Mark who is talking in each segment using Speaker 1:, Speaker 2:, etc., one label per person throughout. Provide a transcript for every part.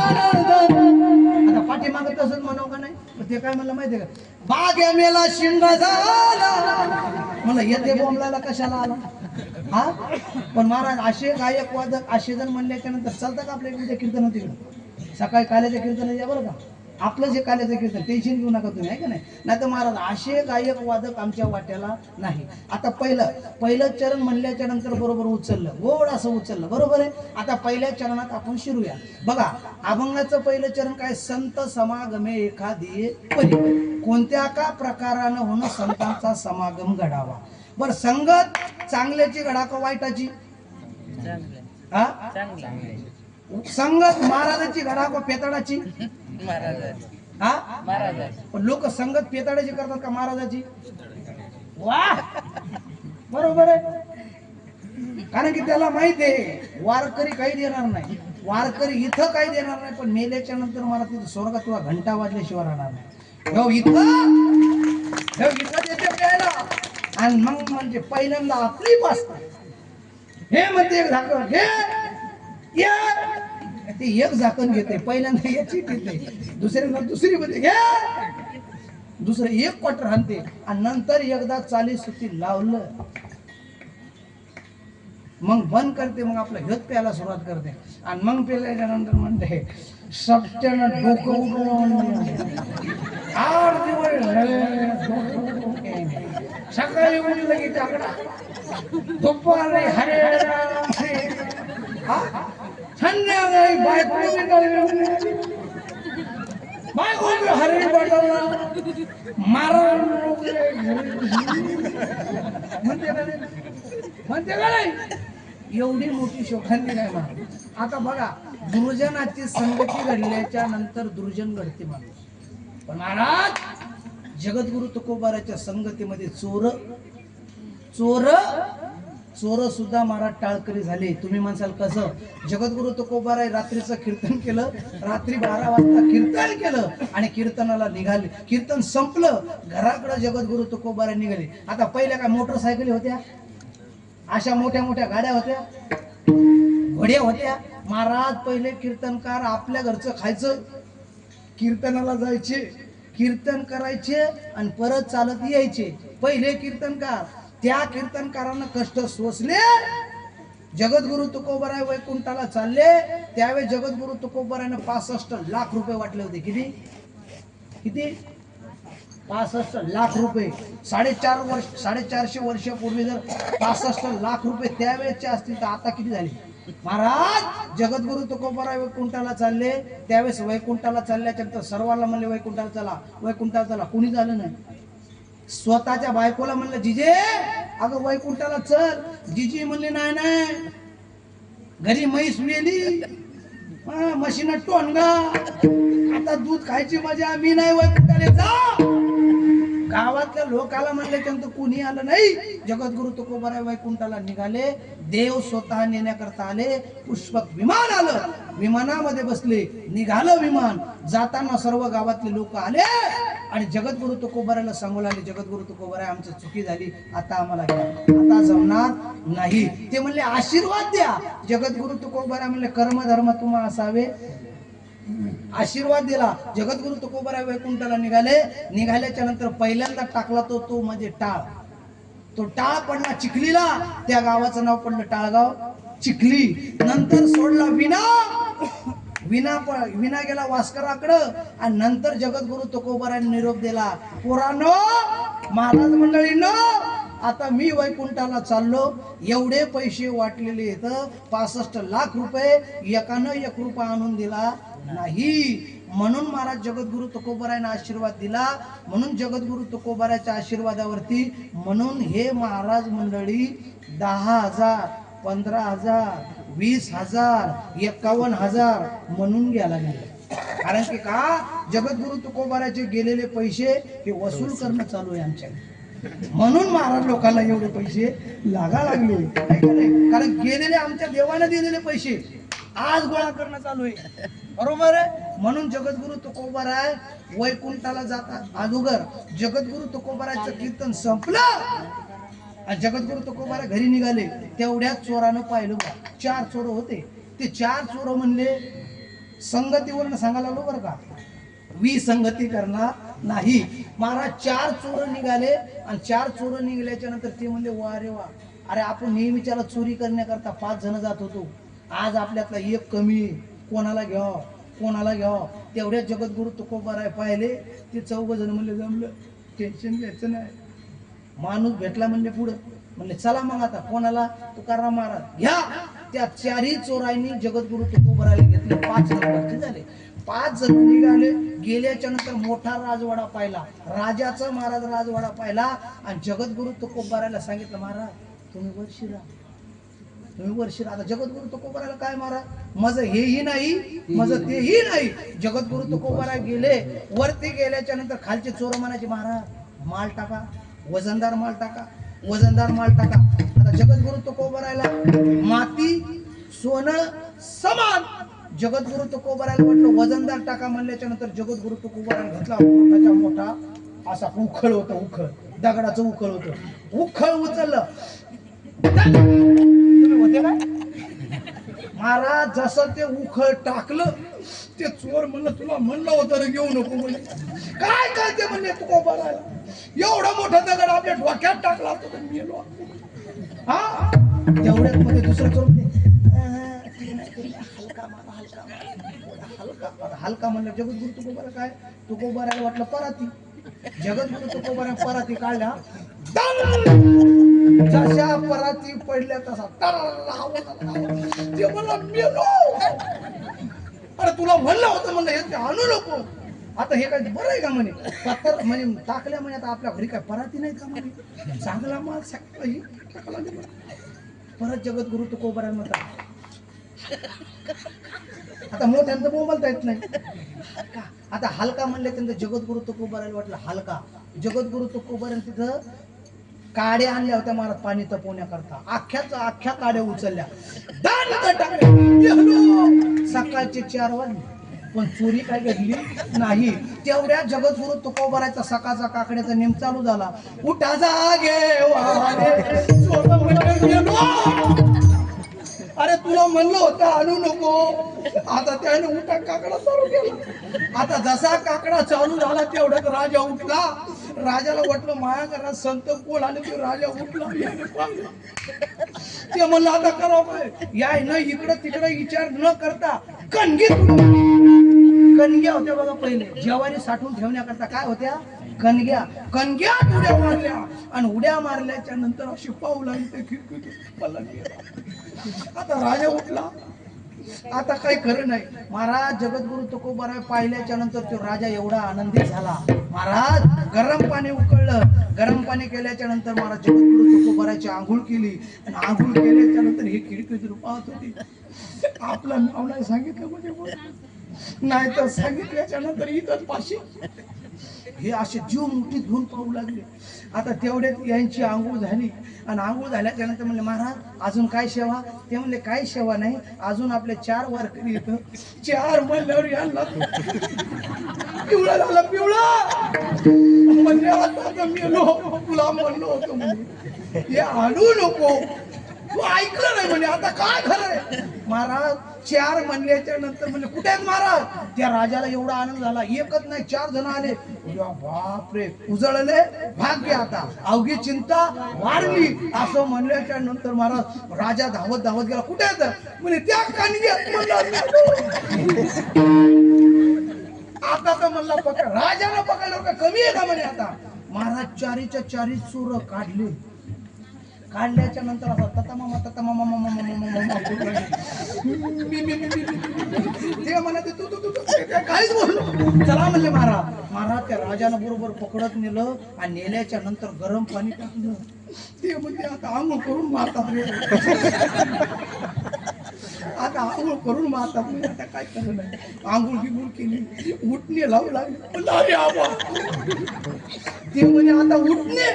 Speaker 1: आता पाठीमाग तसंच म्हणावं का नाही? ते काय म्हणलं माहितीये का? बागे मेला शिंग झाला मला येते बोंबलायला कशाला आला हा. पण महाराज असे गायक वादक असे जण म्हणल्याच्या नंतर चालतं का आपल्या इकडे कीर्तन होते इकडे सकाळी काल्याचं कीर्तन या बरं का आपलं जे काल्याचं कीर्तन टेन्शन घेऊ नका तुम्ही आहे का नाही तर महाराज असे गायक वादक आमच्या वाट्याला नाही. आता पहिलं चरण म्हणल्याच्या नंतर बरोबर उचललं गोड असं उचललं बरोबर आहे. आता पहिल्या चरणात आपण शिरूया बघा. अभंगाचं पहिलं चरण काय? संत समागमे एखादी परी कोणत्या का प्रकारानं होणं संतांचा समागम घडावा. बर संगत चांगल्याची घडा का वाईटाची? हा संगत महाराजाची घडा का पेताडाची? पण लोक संगत पेताडाची करतात का महाराजाची? वा बरोबर आहे. कारण की त्याला माहिती आहे वारकरी काही देणार नाही. वारकरी इथं काही देणार नाही पण मेल्याच्या नंतर मला तिथं स्वर्गात किंवा घंटा वाजल्याशिवाय राहणार नाही. हो इथं देते प्यायला आणि मग म्हणजे पहिल्यांदा आपली पास्ता हे म्हणते एक झाकण घे ते एक झाकण घेते पहिल्यांदा याची घेते दुसऱ्यांदा दुसरी मध्ये घे दुसरं एक क्वार्टर हाणते आणि नंतर एकदा चाली सुट्टी लावलं मग बंद करते. मग आपलं घेत प्यायला सुरुवात करते आणि मग पेल्याच्या नंतर म्हणते सप्त्यानं डोकं उडवून 8 दिवस सकाळी उठलं की टाकडा दुपारी हरे राम संध्याकाळी बायको हरे बटला मारा म्हणते का नाही एवढी मोठी शोखांनी नाही मार. आता बघा दुर्जनाची संगती घडल्याच्या नंतर दुर्जन घडते माणूस. पण महाराज जगद्गुरु तुकोबाराच्या संगतीमध्ये चोर सुद्धा महाराज टाळकरी झाले. तुम्ही म्हणसाल कसं? जगद्गुरु तुकोबाराय रात्रीचं कीर्तन केलं रात्री 12 वाजता कीर्तन केलं आणि कीर्तनाला निघाले. कीर्तन संपलं घराकडे जगद्गुरु तुकोबाराय निघाले. आता पहिल्या काय मोटरसायकली होत्या? अशा मोठ्या मोठ्या गाड्या होत्या घोड्या होत्या? महाराज पहिले कीर्तनकार आपल्या घरचं खायचं कीर्तनाला जायचे कीर्तन करायचे आणि परत चालत यायचे. पहिले कीर्तनकार त्या कीर्तनकारांना कष्ट सोसले. जगद्गुरु तुकोबाराय वैकुंठाला चालले त्यावेळी जगद्गुरु तुकोबारायने 65 लाख रुपये वाटले होते. किती 65 लाख रुपये. 450 वर्षापूर्वी जर 65 लाख रुपये त्यावेळेचे असतील तर आता किती झाले? महाराज जगद्गुरु तुकोबाराय वैकुंठाला चालले त्यावेळेस वैकुंठाला चालल्याच्या नंतर सर्वांना म्हणले वैकुंठाला चला कुणी झालं नाही. स्वतःच्या बायकोला म्हणलं जिजे अगं वैकुंठाला चल. जिजी म्हणले नाही घरी म्हैस वेली म्हशीनं टोनगा आता दूध खायची मजा मी नाही वैकुंठाला जा. गावातल्या लोकाला म्हणल्याच्यानंतर कुणी आलं नाही. जगद्गुरु तुकोबाराय वैकुंठाला निघाले. देव स्वतः नेण्याकरता आले. पुष्पक विमान आलं विमानामध्ये बसले निघालं विमान. जाताना सर्व गावातले लोक आले आणि जगद्गुरु तुकोबारायला सांगू लागले जगद्गुरु तुकोबाराय आमची चुकी झाली आता आम्हाला घ्या आता जमणार नाही. ते म्हणले आशीर्वाद द्या. जगद्गुरु तुकोबाराय म्हणले कर्मधर्म तुम्हा असावे आशीर्वाद दिला. जगद्गुरु तुकोबाराय वैकुंठाला निघाल्याच्या नंतर पहिल्यांदा टाकला तो म्हणजे टाळ. तो टाळ पडला चिखलीला. त्या गावाचं नाव पडलं टाळगाव चिखली. नंतर सोडला विना गेला वास्कराकडं आणि नंतर जगद्गुरु तुकोबारायने निरोप दिला पोरांनो महाराज मंडळींनो आता मी वैकुंठाला चाललो. एवढे पैसे वाटलेले आहेत 65 लाख रुपये एकानं 1 रुपया आणून दिला नाही. म्हणून महाराज जगद्गुरु तुकोबारायने आशीर्वाद दिला. म्हणून जगद्गुरु तुकोबारायच्या आशीर्वादावरती म्हणून हे महाराज मंडळी 10,000 15,000 20,000 51,000 म्हणून घ्यायला लागले. कारण की का जगद्गुरु तुकोबारायचे गेलेले पैसे हे वसूल करणं चालू आहे आमच्याकडे. म्हणून महाराज लोकांना एवढे पैसे लागा लागले कारण गेलेले आमच्या देवाने दिलेले पैसे आज गोळा करणं चालू आहे बरोबर आहे. म्हणून जगद्गुरु तुकोबाराय वैकुंठाला जातात अगोदर जगद्गुरु तुकोबारायचं कीर्तन संपलं आणि जगद्गुरु तुकोबाराय घरी निघाले. तेवढ्याच चोरानं पाहिलं 4 चोर होते. ते 4 चोर म्हणले संगतीवरनं सांगायला लागलो बरं का, विसंगती करणार नाही. महाराज 4 चोर निघाले आणि 4 चोर निघाल्याच्या नंतर ते म्हणले वा रे वा, अरे आपण नेहमीच्याला चोरी करण्याकरता 5 जण जात होतो, आज आपल्यातला एक कमी, कोणाला घ्यावं कोणाला घ्यावं. तेवढ्या जगद्गुरु तुकोबाराय पाहिले, ते 4 जण म्हणले जमलं, टेन्शन घ्यायचं नाही. माणूस भेटला म्हणले पुढं, म्हणले चला मग आता कोणाला, तुकाराम महाराज घ्या. त्या 4ही चोरांनी जगद्गुरु तुकोबारायला घेतले, 5 जण झाले. 5 जण निघाले. गेल्याच्या नंतर मोठा राजवाडा पाहिला, राजाचा महाराज राजवाडा पाहिला आणि जगद्गुरु तुकोबारायला सांगितलं महाराज तुम्ही वर्षी राहा, तुम्ही वर्षी राहा. जगद्गुरु तुकोबारायला काय महाराज माझं हेही नाही माझं तेही नाही. जगद्गुरु तुकोबाराय गेले, वरती गेल्याच्या नंतर खालचे चोर म्हणायचे महाराज माल टाका, वजनदार माल टाका, वजनदार माल टाका. आता जगद्गुरु तुकोबारायला माती सोनं समान. जगद्गुरु तुकोबारायला म्हटलं वजनदार टाका, म्हणल्याच्या नंतर जगद्गुरु तुकोबारायला घेतला मोठाच्या मोठा असा उखळ होतं, उखळ दगडाचं उखळ होतं, उखळ उचललं. तुम्ही होते काय महाराज, जसं ते उखळ टाकलं ते चोर म्हणलं तुला म्हणलं होतं रे घेऊ नको म्हणे. काय काय ते म्हणले तुकोबारायला, एवढा मोठा दगड आपल्या डोक्यात टाकला होता तर मेलो. हा तेवढ्यात मध्ये दुसरं चोर हलका मारा, हलका हलका म्हणलं. जगद्गुरु तुकोबाराय काय, तुकोबारायला वाटलं पराती. जगद्गुरु तुकोबाराय पराती काढल्या, जशा पराती पडल्या तसा ते मला मेलो. अरे तुला म्हणलं होतं म्हणलं हे आणू नको. आता हे काय बरं आहे का म्हणे, पत्तर म्हणे टाकल्या म्हणे, आता आपल्या घरी काय पराती नाही का म्हणे, चांगला माल टाकला. परत जगद्गुरु तुकोबाराय म्हणतात आता मोठ्यांचं बोलता येत नाही. आता हलका म्हणले त्यांचं जगद्गुरु तुकोबारायला वाटलं हलका. जगद्गुरु तुकोबाराय तिथं काड्या आणल्या होत्या महाराज पाणी तपवण्याकरता, अख्ख्या काड्या उचलल्या, सकाळचे 4 वाजले पण चोरी काय घडली नाही. तेवढ्या जगद्गुरु तुकोबारायचा सकाळचा काकड्याचा नेम चालू झाला, उठा जागे अरे तुला म्हणलं होतं आणू नको. आता त्याने उठा काकडा चालू केला. आता जसा काकडा चालू झाला तेवढ्यात राजा उठला. राजाला वाटलं माया घरात संत कोण आले, ते राजा उठला. ते म्हणलं आता करावं काय, याय न इकडं तिकडं विचार न करता कणग्या होत्या बघा पहिले, ज्वारी साठवून ठेवण्याकरता काय होत्या कणग्या उड्या मारल्या आणि उड्या मारल्याच्या नंतर अशी पाऊल आली ते खिडकीतून. आता राजा उठला, आता काही खरं नाही. महाराज जगद्गुरु तुकोबाराय पाहिल्याच्या नंतर तो राजा एवढा आनंदी झाला. महाराज गरम पाणी उकळलं, गरम पाणी केल्याच्या नंतर महाराज जगद्गुरु तुकोबारायची आंघोळ केली आणि आंघोळ केल्याच्या नंतर हे खिडकीतून पाहत होती. आपलं नाव नाही सांगितलं म्हणजे नाही तर सांगितल्याच्या नंतर इथंच पाशी हे असे जीव मुठीत घेऊन पाहू लागले. आता तेवढ्यात यांची आंघोळ झाली आणि आंघोळ झाल्याच्या नंतर म्हणले महाराज अजून काय सेवा. ते म्हणले काय सेवा नाही, अजून आपले 4 वारकरी येतं. 4 म्हणल्यावर यांना पिवळा झाला, पिवळा म्हणजे आता मेलो. तुला म्हणलं होतं म्हणे हे आणू नको, तू ऐकलं नाही म्हणे. आता काय खरंय महाराज, 4 म्हणल्याच्या नंतर म्हणजे कुठे आहेत महाराज. त्या राजाला एवढा आनंद झाला, एकच नाही 4 जण आले. बापरे उजळले भाग्य, आता अवघी चिंता वाढली. असं म्हणल्याच्या नंतर महाराज राजा धावत धावत गेला. कुठे आहेत म्हणजे त्या कणग्यात. आता तर म्हणला पकड, राजाला पकडलं का कमी आहे का म्हणे. आता महाराज 4च्या 4 चोर काढल्याच्या नंतर असा ततमामा ते म्हणाले तू काहीच बोललो. चला म्हणले महाराज त्या राजानं बरोबर पकडत नेलं आणि नेल्याच्या नंतर गरम पाणी टाकलं. ते म्हणजे आता आंघोळ करून मारतात रे, आता आंघोळ करून मारतात म्हणजे आता काय करत नाही. आंघोळ गिंघोळ केली, उठणे लावू लागले. ते म्हणजे आता उठणे,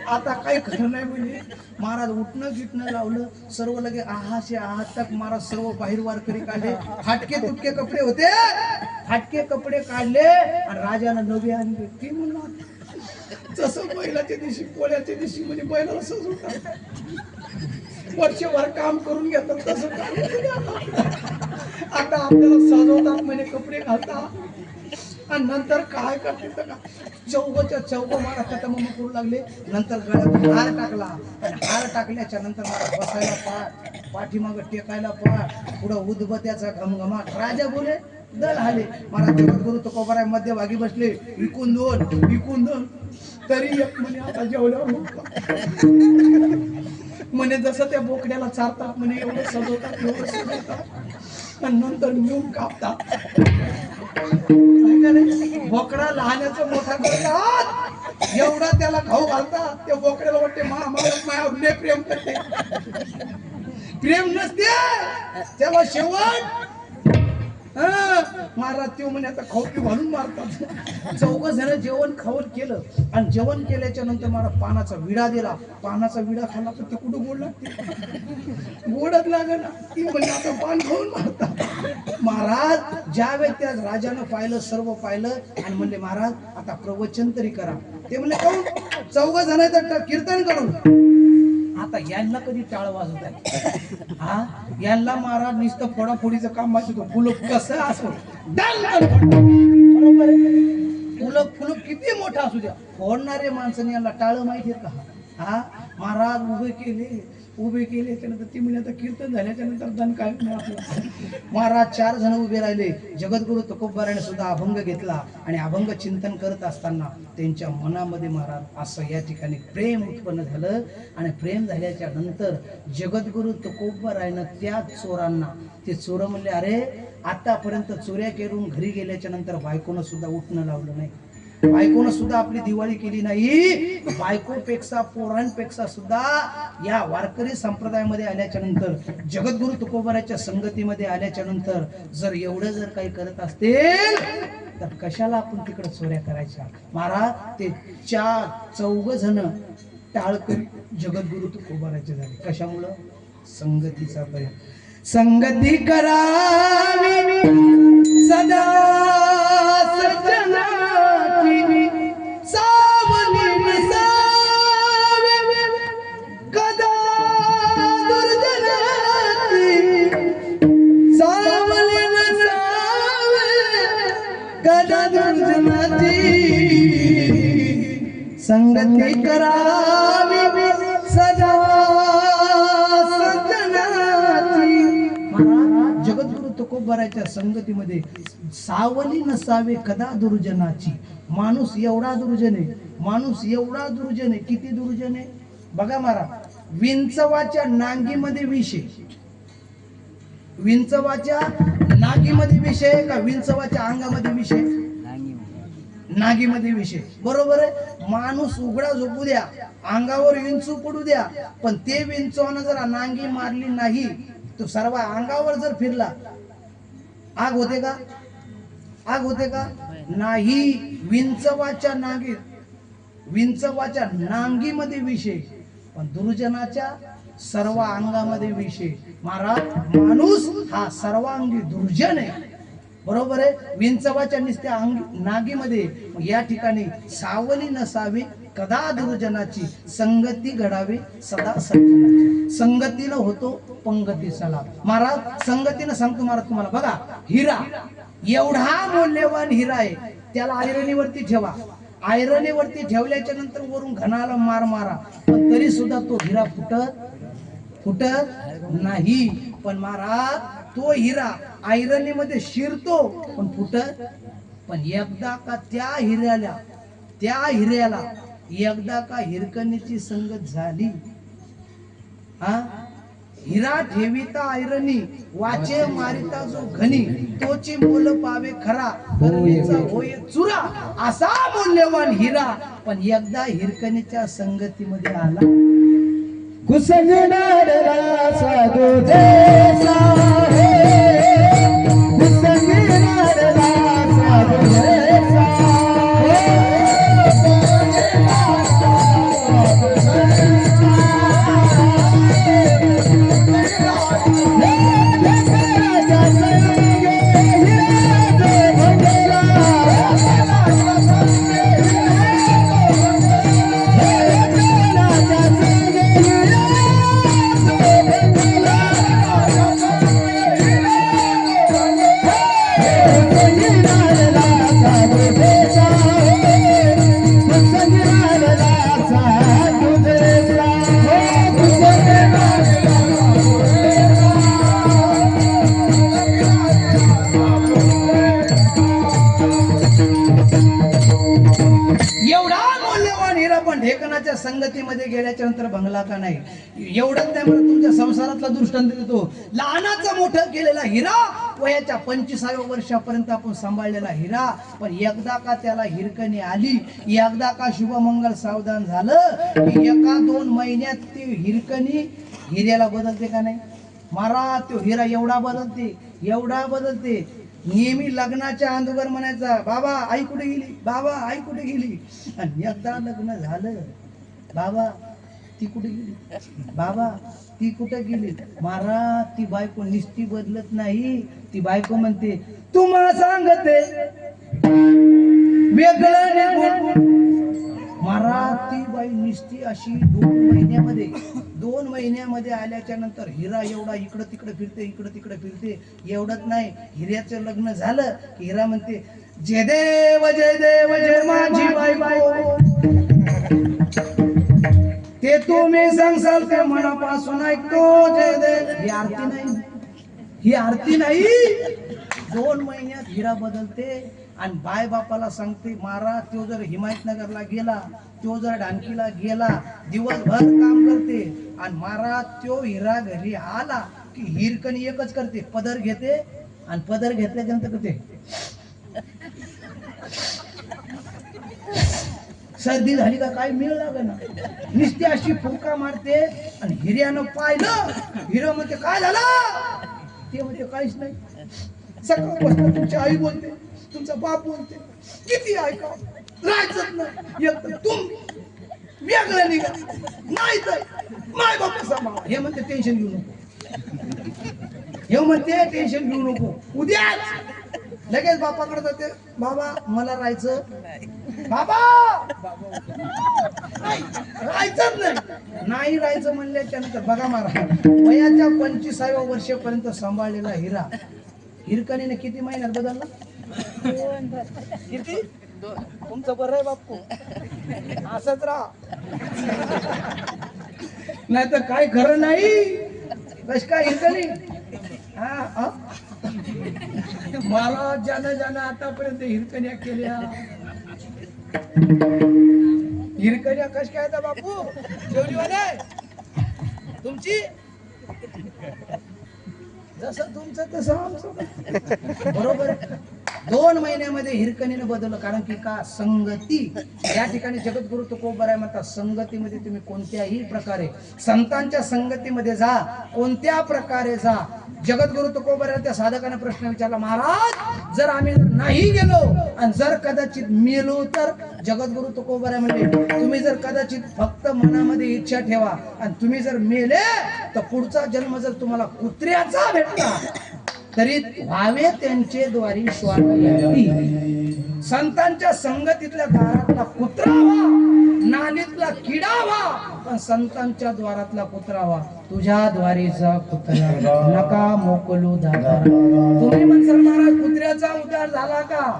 Speaker 1: आता काही खरं नाही म्हणजे. महाराज उठणं गिटणं लावलं, सर्व लगे आहाचे आहात तक महाराज सर्व बाहेर वारकरी काढले. फाटके तुटके कपडे होते, फाटके कपडे काढले आणि राजानं नवे आणले. ते म्हणलं जसं बैलाच्या दिवशी पोळ्याच्या दिवशी म्हणजे बैलाला सजवतात, वर्षभर काम करून घेतात तसं काम. आता आपल्याला सजवतात म्हणे, कपडे घालतात आणि नंतर काय करते तर का चौघच्या चौघ मारा खतम करू लागले. नंतर गळ्यात हार टाकला आणि हार टाकल्याच्या नंतर मला बसायला पाठ, पाठीमाग टेकायला पाठ, पुढं उदबत्याचा घमघमाट. राजा बोले दल आले. महाराज जगद्गुरु तुकोबाराय मध्यभागी बसले. विकून दोन तरी एक म्हणे आता जेवढं म्हणे जसं त्या बोकड्याला चारतात म्हणे एवढं सजवतात आणि नंतर नेऊन कापतात. बोकडा लहानाचं मोठा करतात, एवढा त्याला खाऊ घालतात. त्या बोकड्याला वाटते माया प्रेम करते, प्रेम नसते त्याला शेवट. महाराज तो म्हणे आता खाऊ घालून मारतात. चौघ जण जेवण खाऊन केलं आणि जेवण केल्याच्या नंतर मला पानाचा विडा दिला. पानाचा विडा खाल्ला तर ते कुठं गोड लागते, गोडच लागेल. ती म्हणजे आता पान खाऊन मारतात. महाराज ज्यावेळेस त्या राजानं पाहिलं, सर्व पाहिलं आणि म्हणले महाराज आता प्रवचन तरी करा. ते म्हणले काऊन? चौघ जण कीर्तन करून. आता यांना कधी टाळ वाजवत आहे? हा, यांना महाराज नुसतं फोडाफोडीचं काम माहिती होतं. फुलं कसं असो, बरोबर आहे. फुलं किती मोठा असू द्या, फोडणारे माणसाने यांना टाळ माहिती आहे का? हा, महाराज उभे केले त्यानंतर ती म्हणजे आता कीर्तन झाल्याच्या नंतर दण काय महाराज 4 जण उभे राहिले. जगद्गुरु तुकोबाराने सुद्धा अभंग घेतला आणि अभंग चिंतन करत असताना त्यांच्या मनामध्ये महाराज असं या ठिकाणी प्रेम उत्पन्न झालं. आणि प्रेम झाल्याच्या नंतर जगद्गुरु तुकोबारायनं त्या चोरांना, ते चोर म्हणले अरे आतापर्यंत चोऱ्या करून घरी गेल्याच्या नंतर बायकोनं सुद्धा उठणं लावलं नाही, बायकोनं सुद्धा आपली दिवाळी केली नाही. बायकोपेक्षा पोरांपेक्षा सुद्धा या वारकरी संप्रदायामध्ये आल्याच्या नंतर, जगद्गुरु तुकोबाराच्या संगतीमध्ये आल्याच्या नंतर जर एवढं जर काही करत असतील तर कशाला आपण तिकडे चोऱ्या करायच्या? महाराज ते 4-4 जण टाळकरी जगद्गुरु तुकोबाराचे झाले. कशामुळं? संगतीचा पर्याय. संगती करावी सदा सज्जनाची, सावली नसावे कदा दुर्जनाची, सावली नसावे कदा दुर्जनाची, संगती करावी सदा सज्जनाची. जगद्गुरु तुकोबाराच्या संगतीमध्ये सावली नसावे कदा दुर्जनाची. माणूस एवढा दुर्जन आहे, माणूस एवढा दुर्जन आहे. किती दुर्जन आहे बघा महाराज. विंचवाच्या नांगीमध्ये विष आहे, विंचवाच्या नागीमध्ये विष आहे का विंचवाच्या अंगामध्ये विष आहे? नागीमध्ये विष आहे, बरोबर आहे. माणूस उघडा झोपू द्या, अंगावर विंचू पडू द्या, पण ते विंचवानं जर नांगी मारली नाही तो सर्व अंगावर जर फिरला आग होते का? आग होते का? नाही. विंचवाच्या नांगीमध्ये विष आहे, पण दुर्जनाच्या सर्व अंगामध्ये विष आहे. महाराज माणूस हा सर्वांगी दुर्जन आहे, बरोबर आहे. विंचवाच्या नुसत्या नागीमध्ये. या ठिकाणी सावली नसावी कदा दुर्जनाची, संगती घडावी सदा सज्जनाची. संगतीनं होतो पंगतीचा लाभ. महाराज संगतीनं सांगतो महाराज तुम्हाला, बघा हिरा एवढा मौल्यवान हिरा आहे, त्याला आयरणीवरती ठेवा. आयरणीवरती ठेवल्याच्या नंतर वरून घणाला मार मारा, पण तरी सुद्धा तो हिरा फुटत नाही. पण महाराज तो हिरा आयरणीमध्ये शिरतो पण फुटत. पण एकदा का त्या हिऱ्याला एकदा का हिरकणीची संगत झाली, हा, हिरा ठेविता आयरणी वाचे मारिता जो घनी, तोची मोल पावे खरा करणीचा होय चुरा. असा मौल्यवान हिरा पण एकदा हिरकणीच्या संगतीमध्ये आला,
Speaker 2: कुसंगणारा साधू जैसा है, कुसंगणारा साधू जैसा
Speaker 1: ढेकणाच्या संगतीमध्ये गेल्याच्या नंतर भंगला का नाही. एवढंच नाही म्हणत, तुमच्या संसारातला दृष्टांत देतो. लहानाचा मोठं केलेला हिरा, वयाच्या 25व्या वर्षापर्यंत आपण सांभाळलेला हिरा, पण एकदा का त्याला हिरकणी आली, एकदा का शुभमंगल सावधान झालं की 1-2 महिन्यात ती हिरकणी हिऱ्याला बदलते का नाही. मारा तो हिरा एवढा बदलते. नेहमी लग्नाच्या अगोदर म्हणायचा, बाबा आई कुठे गेली, बाबा आई कुठे गेली. आणि एकदा लग्न झालं, बाबा ती कुठे गेली, बाबा ती कुठे गेली. मारा ती बायको निस्ती बदलत नाही. ती बायको म्हणते, तुम्हाला सांगते वेगळं निघून. मारा ती बाई निस्ती अशी 2 महिन्यामध्ये आल्याच्या नंतर हिरा एवढा इकडं तिकडे फिरते. एवढंच नाही, हिऱ्याचं लग्न झालं की हिरा म्हणते, जय देव जय माझी बायको, ते तुम्ही सांगसाल ते मनापासून ऐकतो, जय देव. ही आरती नाही. 2 महिन्यात हिरा बदलते. आणि बाय बापाला सांगते, मारा तो जर हिमायतनगरला गेला, तो जर ढानकीला गेला, दिवसभर काम करते. आणि मारा तो हिरा घरी आला की हिरकणी एकच करते, पदर घेते. आणि पदर घेतल्यानंतर करते, सर्दी झाली का काय मिळ लागे ना, नुसती अशी फुंका मारते. आणि हिऱ्यानं पाहिलं, हिरो म्हणते काय झालं, ते म्हणते काहीच नाही. सकाळपासून तुमची आई बोलते, तुमचा बाप बोलते, किती ऐका राहायचंच नाही. एक तर तुम्ही वेगळं निघा, नाही तर माय बाप सांभाळा. हे म्हणते टेन्शन घेऊ नको, उद्याच लगेच बापाकडे जाते, बाबा मला राहायचं, बाबा राहायचंच नाही राहायचं म्हणल्याच्या नंतर बघा मारा, वयाच्या 25व्या वर्षापर्यंत सांभाळलेला हिरा हिरकणीने किती महिन्यात बदलला. किती तुमचं बरं आहे बापू, असंच राहा, नाही तर काय खरं नाही. कश काय हिरकणी मला ज्यानं आतापर्यंत हिरकण्या केल्या, हिरकण्या कश काय बापू जेवलीवाले तुमची, जसं तुमचं तसं आमचं बरोबर. 2 महिन्यामध्ये हिरकणीनं बदललं. कारण की का संगती, या ठिकाणी जगद्गुरु तुकोबाराय म्हणतात, संगतीमध्ये तुम्ही कोणत्याही प्रकारे संतांच्या संगतीमध्ये जा, कोणत्या प्रकारे जा. जगद्गुरु तुकोबाराय त्या साधकाने प्रश्न विचारला, महाराज जर आम्ही नाही गेलो आणि जर कदाचित मेलो तर. जगद्गुरु तुकोबाराय म्हणले, तुम्ही जर कदाचित फक्त मनामध्ये इच्छा ठेवा आणि तुम्ही जर मेले तर पुढचा जन्म जर तुम्हाला कुत्र्याचा भेटला तरी व्हावे त्यांचे द्वारी स्वार्थी. संतांच्या संगतीतल्या दारातला कुत्रा व्हा, नालीतला किडा व्हा, पण संतांच्या द्वारातला कुत्रा व्हा. तुझ्या द्वारीचा कुत्रा नका मोकलू दादा. तुम्ही म्हणसाल महाराज कुत्र्याचा उद्धार झाला का?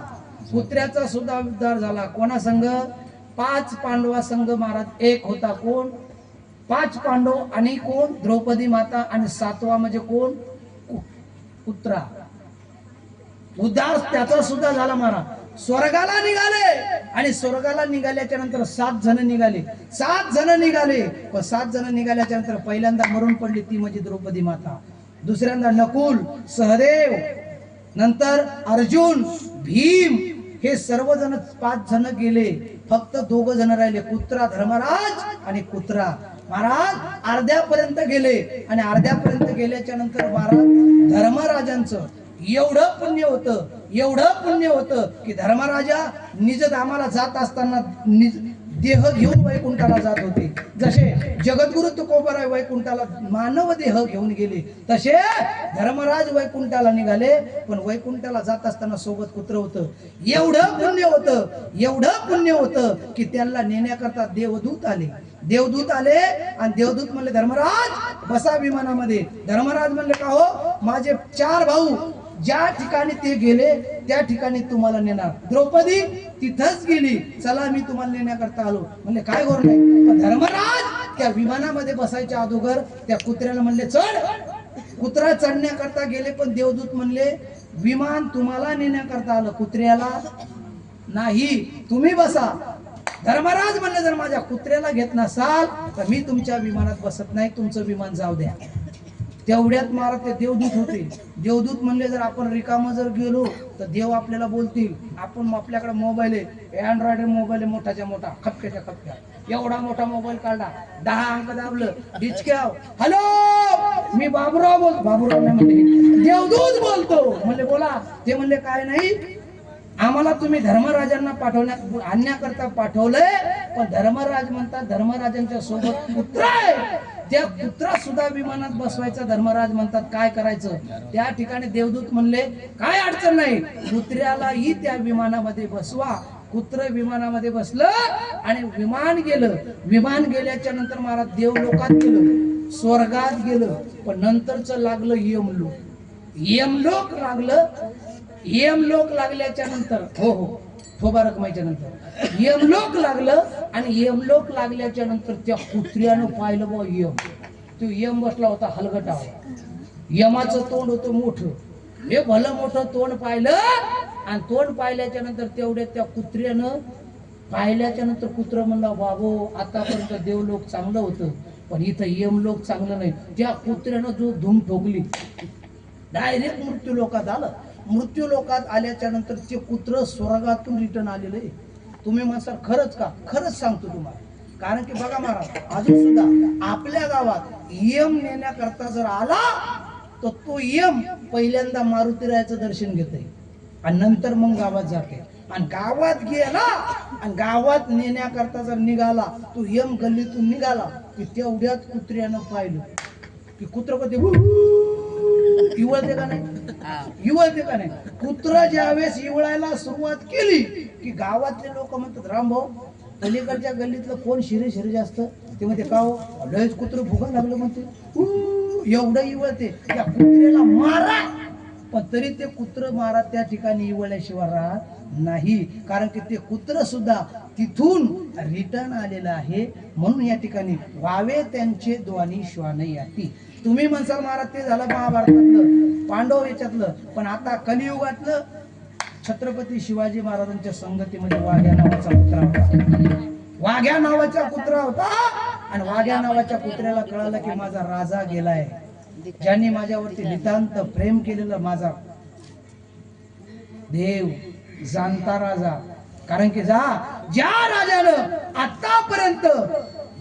Speaker 1: कुत्र्याचा सुद्धा उद्धार झाला. कोणा संघ? 5 पांडवा संघ महाराज एक होता. कोण? 5 पांडव आणि कोण? द्रौपदी माता. आणि 7वा म्हणजे कोण? कुत्रा. उद्धार त्याचा सुद्धा झाला महाराज. स्वर्गाला निघाले आणि स्वर्गाला निघाल्याच्या नंतर 7 जण निघाले. 7 जण निघाले, पण 7 जण निघाल्याच्या नंतर पहिल्यांदा मरून पडली ती म्हणजे द्रौपदी माता. दुसऱ्यांदा नकुल, सहदेव, नंतर अर्जुन, भीम, हे सर्वजण 5 जण गेले. फक्त 2 जण राहिले, कुत्रा धर्मराज आणि कुत्रा. महाराज अर्ध्यापर्यंत गेले आणि अर्ध्यापर्यंत गेल्याच्या नंतर धर्मराजांचं एवढं पुण्य होतं की धर्मराजा निज धामाला जात असताना देह घेऊन वैकुंठाला जात होते. जसे जगद्गुरु तुकोबाराय वैकुंठाला मानव देह घेऊन गेले, तसे धर्मराज वैकुंठाला निघाले. पण वैकुंठाला जात असताना सोबत कुत्र होतं. एवढं पुण्य होतं की त्यांना नेण्याकरता देवदूत आले आणि देवदूत म्हणले, धर्मराज बसा विमानामध्ये. धर्मराज म्हणले, का हो? माझे 4 भाऊ ज्या ठिकाणी ते गेले त्या ठिकाणी तुम्हाला नेणार. द्रौपदी तिथंच गेली, चला मी तुम्हाला नेण्याकरता आलो. म्हणले काय गोर नाही. पण धर्मराज त्या विमानामध्ये बसायच्या अगोदर त्या कुत्र्याला म्हणले चढ. कुत्रा चढण्याकरता गेले, पण देवदूत म्हणले विमान तुम्हाला नेण्याकरता आलं, कुत्र्याला नाही, तुम्ही बसा. धर्मराज म्हणले जर माझ्या कुत्र्याला घेत नसाल तर मी तुमच्या विमानात बसत नाही, तुमचं विमान जाऊ द्या. तेवढ्यात महाराज ते देवदूत होते. देवदूत म्हणले जर आपण रिकाम जर गेलो तर देव आपल्याला बोलतील. आपण आपल्याकडे मोबाईल आहे, अँड्रॉइड मोबाईल आहे, मोठाच्या मोठा, खपक्याच्या खपक्या, एवढा मोठा मोबाईल काढला, 10 अंक दाबलं, डिचक्याव, हॅलो मी बाबूराव बोलतो. बाबूराव नाही म्हणले, देवदूत बोलतो. म्हणले बोला. ते म्हणले काय नाही, आम्हाला तुम्ही धर्मराजांना आणण्याकरता पाठवलंय, पण धर्मराज म्हणतात धर्मराजांच्या सोबत कुत्रा आहे, त्या कुत्रा सुद्धा विमानात बसवायचा. धर्मराज म्हणतात काय करायचं. त्या ठिकाणी देवदूत म्हणले काय अडचण नाही, कुत्र्यालाही त्या विमानामध्ये बसवा. कुत्र विमानामध्ये बसलं आणि विमान गेलं. विमान गेल्याच्या नंतर महाराज देवलोकात गेलं, स्वर्गात गेलं, पण नंतरच लागलं यमलोक. यमलोक लागलं. यमलोक लागल्याच्या नंतर थोबा रकमाच्या नंतर यमलोक लागलं. आणि यमलोक लागल्याच्या नंतर त्या कुत्र्यानं पाहिलं बा यम. तो यम बसला होता हलगटा. यमाचं तोंड होतं मोठं. हे भलं मोठं तोंड पाहिलं. आणि तोंड पाहिल्याच्या नंतर तेवढ्या त्या कुत्र्यानं पाहिल्याच्या नंतर कुत्र म्हणला बाबो आतापर्यंत देवलोक चांगलं होतं, पण इथं यमलोक चांगलं नाही. त्या कुत्र्यानं जो धूम ठोकली, डायरेक्ट मृत्यू लोकात आलं. मृत्यू लोकात आल्याच्या नंतर ते कुत्र स्वर्गातून रिटर्न आलेलं आहे. तुम्ही म्हणसाल खरंच का? खरंच सांगतो तुम्हाला. कारण की बघा महाराज, अजून सुद्धा आपल्या गावात यम नेण्याकरता जर आला तर तो यम पहिल्यांदा मारुतीरायाचं दर्शन घेते आणि नंतर मग गावात जाते. आणि गावात गेला आणि गावात नेण्याकरता जर निघाला, तो यम गल्लीतून निघाला की तेवढ्यात कुत्र्यानं पाहिलं की कुत्र कधी इवळते का नाही, इवळते का नाही. कुत्र ज्यावेळेस इवळायला सुरुवात केली की गावातले लोक म्हणतात रामभाऊ पलीकडच्या गल्लीतलं कोण शिरे जास्त. ते म्हणते का हो, लयच कुत्र भुगा लागलं म्हणते, एवढं इवळते. त्या कुत्र्याला मारा, पण तरी ते कुत्र मारा त्या ठिकाणी इवळल्याशिवाय राहत नाही. कारण की ते कुत्र सुद्धा तिथून रिटर्न आलेलं आहे. म्हणून या ठिकाणी वावे त्यांचे द्वानी श्वान याती. तुम्ही म्हणसाल महाराज ते झालं महाभारतातलं, पांडव याच्यातलं, पण आता कलियुगातलं छत्रपती शिवाजी महाराजांच्या संगतीमध्ये वाघ्या नावाचा कुत्रा होता. वाघ्या नावाचा कुत्रा होता. आणि वाघ्या नावाच्या कुत्र्याला कळालं की माझा राजा गेलाय, ज्यांनी माझ्यावरती नितांत प्रेम केलेलं माझा देव जाणता राजा. कारण की ज्या राजानं आतापर्यंत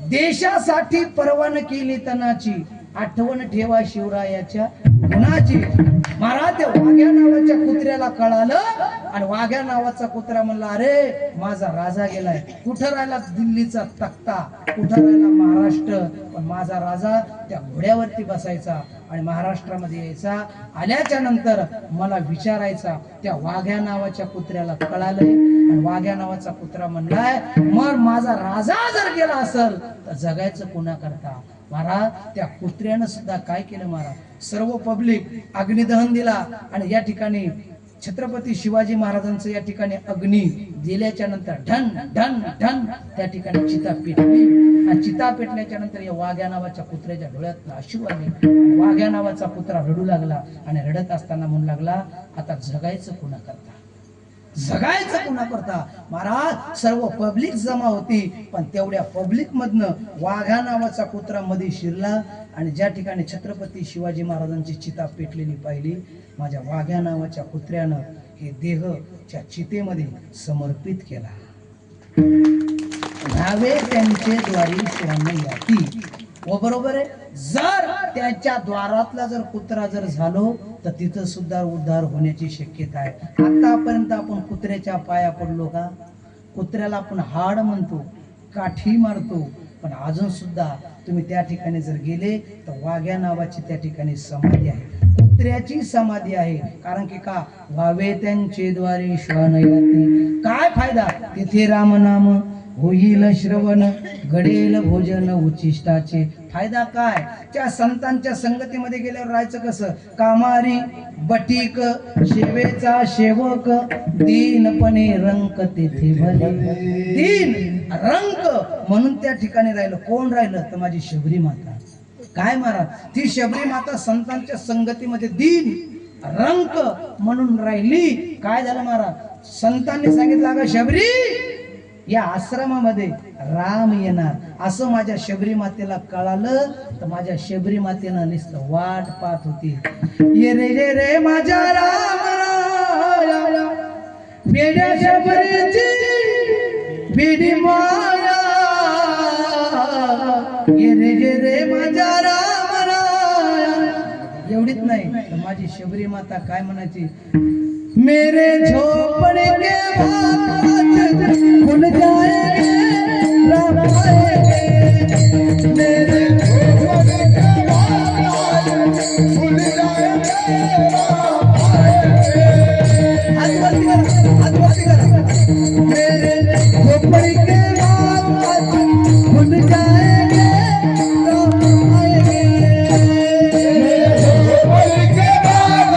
Speaker 1: देशासाठी परवान केली तनाची, आठवण ठेवा शिवरायाच्या गुणाची. महाराज त्या वाघ्या नावाच्या कुत्र्याला कळालं आणि वाघ्या नावाचा कुत्रा म्हणला अरे माझा राजा गेलाय. कुठं राहिला दिल्लीचा तख्ता, कुठं राहिला महाराष्ट्र, पण माझा राजा त्या घोड्यावरती बसायचा आणि महाराष्ट्रामध्ये यायचा. आल्याच्या नंतर मला विचारायचा. त्या वाघ्या नावाच्या कुत्र्याला कळालंय आणि वाघ्या नावाचा कुत्रा म्हणलाय मग माझा राजा जर गेला असेल तर जगायचं कोणा करता. महाराज त्या कुत्र्यानं सुद्धा काय केलं महाराज, सर्व पब्लिक अग्निदहन दिला. आणि या ठिकाणी छत्रपती शिवाजी महाराजांचं या ठिकाणी अग्नी दिल्याच्या नंतर ढन ढन ढन त्या ठिकाणी चिता पेटली. आणि चिता पेटल्याच्या नंतर या वाघ्या नावाच्या कुत्र्याच्या डोळ्यात अश्रू आले. वाघ्या नावाचा कुत्रा रडू लागला आणि रडत असताना म्हणू लागला आता जगायचं कोणा करता, जगायचं कोणा करता. महाराज सर्व पब्लिक जमा होती, पण तेवढ्या पब्लिक मधनं वाघा नावाचा कुत्रा मध्ये शिरला आणि ज्या ठिकाणी छत्रपती शिवाजी महाराजांची चिता पेटलेली पाहिली, माझ्या वाघ्या नावाच्या कुत्र्यानं हे देहच्या चितेमध्ये समर्पित केला. न्हावे त्यांचे द्वारी श्वान याती. व बरोबर आहे, जर त्याच्या द्वारातला जर कुत्रा जर झालो तर तिथं सुद्धा उद्धार होण्याची शक्यता आहे. आतापर्यंत आपण कुत्र्याच्या पाया पडलो का? कुत्र्याला आपण हाड म्हणतो, काठी मारतो, पण अजून सुद्धा तुम्ही त्या ठिकाणी जर गेले तर वाघ्या नावाची त्या ठिकाणी समाधी आहे, कुत्र्याची समाधी आहे. कारण की का व्हावे त्यांचे द्वारे श्वान याती. काय फायदा तिथे रामनाम होईल श्रवण, घडेल भोजन उचिष्टाचे. फायदा काय? त्या संतांच्या संगतीमध्ये गेल्यावर राहायचं कसं? कामारी बटीक शेवेचा सेवक, दीनपणे रंक तेथे भले. दीन रंक म्हणून त्या ठिकाणी राहिलं. कोण राहिलं? तर माझी शबरी माता. काय महाराज, ती शबरी माता संतांच्या संगतीमध्ये दीन रंक म्हणून राहिली. काय झालं महाराज? संतांनी सांगितलं अगं शबरी या आश्रमामध्ये राम येणार असं माझ्या शबरी मातेला कळालं, तर माझ्या शबरी मातेनं नुसतं वाट पाहत होती. ये रे माझ्या राम राया, बेड्या शबरीची बेडी माया. ये रे माझ्या राम राया. एवढीच नाही तर माझी शबरी माता काय म्हणायची, मेरे झोपड़े के बात खुल जाएंगे राम आएंगे. मेरे झोपड़े के बात खुल जाएंगे राम आएंगे. हाथ वरती करा. मेरे झोपड़ी के बात खुल जाएंगे राम आएंगे. मेरे झोपड़ी के बात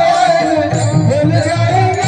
Speaker 1: खुल जाएंगे.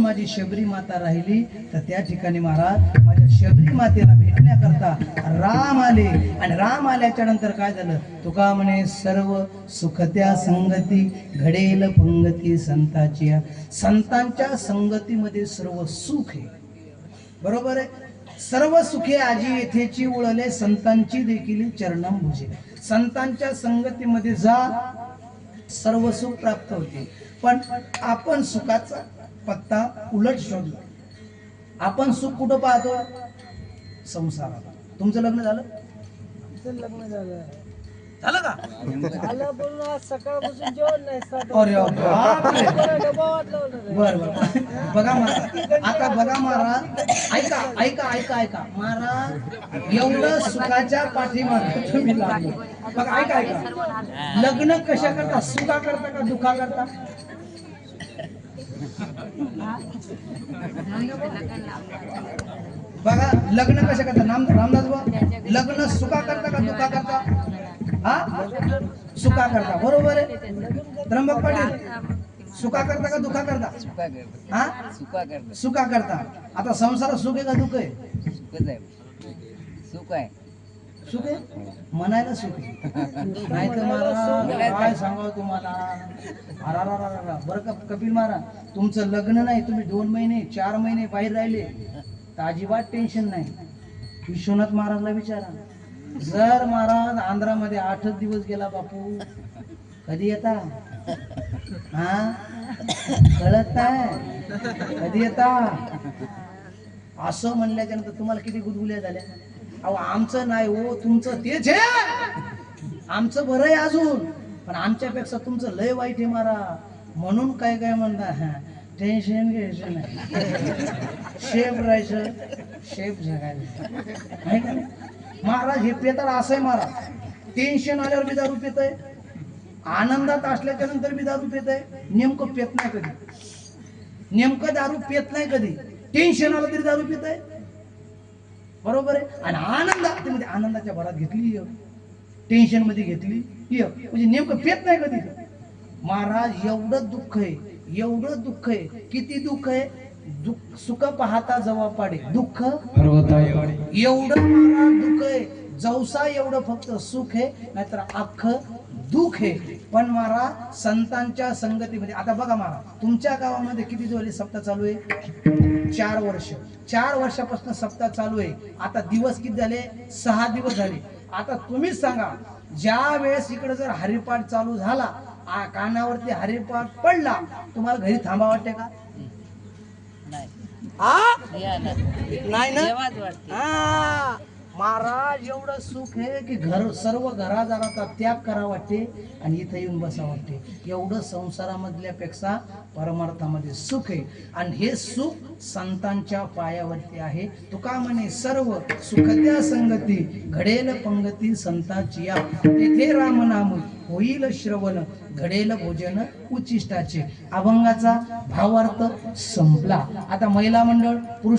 Speaker 1: माझी शबरी माता राहिली, तर त्या ठिकाणी महाराज माझ्या शबरी मातेला भेटण्याकरता राम आले. आणि राम आल्याच्या नंतर काय झालं, तुका म्हणे सर्व सुखत्या संगती घडेल पंगती संताची. संतांच्या संगतीमध्ये सर्व सुख आहे. बरोबर आहे. सर्व सुखे आजी येथेची उळले संतांची देखील चरणंभुजे. संतांच्या संगतीमध्ये जा, सर्व सुख प्राप्त होते. पण आपण सुखाचा पत्ता उलट शोधला. आपण सुख कुठं पाहतो, संसारात. तुमचं लग्न झालं?
Speaker 2: लग्न झालं
Speaker 1: झालं का?
Speaker 2: झालं पण आज सकाळपासून जेवण नाही.
Speaker 1: अरे बापरे.
Speaker 2: डबा वाटला होता.
Speaker 1: बर बर. बघा महाराज, आता बघा महाराज, ऐका ऐका ऐका ऐका महाराज, एवढं सुखाच्या पाठीमागे तुम्ही लागले. बघा ऐका ऐका, लग्न कशा करता, सुखा करता का दुखा करता? बघा लग्न कशा करता, रामदास बाबा, लग्न सुखा करता का दुखा करता? हा, सुखा करता. बरोबर आहे. त्र्यंबक पाटील, सुखा करता का दुखा करता? हा, सुखा करता. आता संसारात सुख आहे का दुःख आहे?
Speaker 2: सुख आहे.
Speaker 1: सुख आहे, म्हणायला सुख आहे. नाही तर महाराज काय सांगावं तुम्हाला. बरं का कपिल महाराज, तुमचं लग्न नाही, तुम्ही 2 महिने 4 महिने बाहेर राहिले तर अजिबात टेन्शन नाही. विश्वनाथ महाराजला विचारा, जर महाराज आंध्रामध्ये 8च दिवस गेला बापू, कधी येता? हा, कळत नाही कधी येता? असं म्हणल्याच्या नंतर तुम्हाला किती गुदगुल्या झाल्या. अहो आमचं नाही हो, तुमचं तेच आहे. आमचं बरं आहे अजून, पण आमच्यापेक्षा तुमचं लय वाईट आहे महाराज. म्हणून काय काय म्हणता, टेन्शन घ्यायचं नाही, शेफ राहायचं, शेफ जगायचं. आहे का महाराज? हे पेताळ असं आहे महाराज, टेन्शन आल्यावर बी दारू पेत आहे, आनंदात असल्याच्या नंतर बी दारू पेत आहे. नेमकं पेत नाही कधी, नेमकं दारू पेत नाही कधी. टेन्शन आलं तरी दारू पेत आहे. बरोबर आहे. आणि आनंदात, आनंदाच्या भरात घेतली, टेन्शन मध्ये घेतली, म्हणजे नेमकं पेत नाही कधी. महाराज एवढं दुःख आहे, एवढं दुःख आहे. किती दुःख आहे? सुख पाहता जवा पाडे, दुःख एवढं महाराज दुःख आहे. जवसा एवढं फक्त सुख आहे, नाहीतर अख्खं दुःख आहे. पण महाराज संतांच्या संगतीमध्ये आता बघा महाराज, तुमच्या गावामध्ये किती दिवस सप्ताह चालू आहे? 4 वर्ष. 4 वर्षापासून सप्ताह चालू आहे. आता दिवस किती झाले? 6 दिवस झाले. आता तुम्हीच सांगा, ज्या वेळेस इकडे जर हरिपाठ चालू झाला, कानावरती हरिपाठ पडला, तुम्हाला घरी थांबा वाटते का? नाही ना. महाराज एवढं सुख आहे की सर्व घरादाराचा त्याग करा वाटते आणि इथं येऊन बसा वाटते. एवढं संसारामधल्यापेक्षा परमार्थामध्ये सुख आहे. आणि हे सुख संतांच्या पायावरती आहे. तुका म्हणे सर्व सुखत्या संगती, घडेल पंगती संतांची या, तेथे राम नाम होईल श्रवण, घडेल भोजन उचिष्टाचे. अभंगाचा भावार्थ संपला. आता महिला मंडळ, पुरुष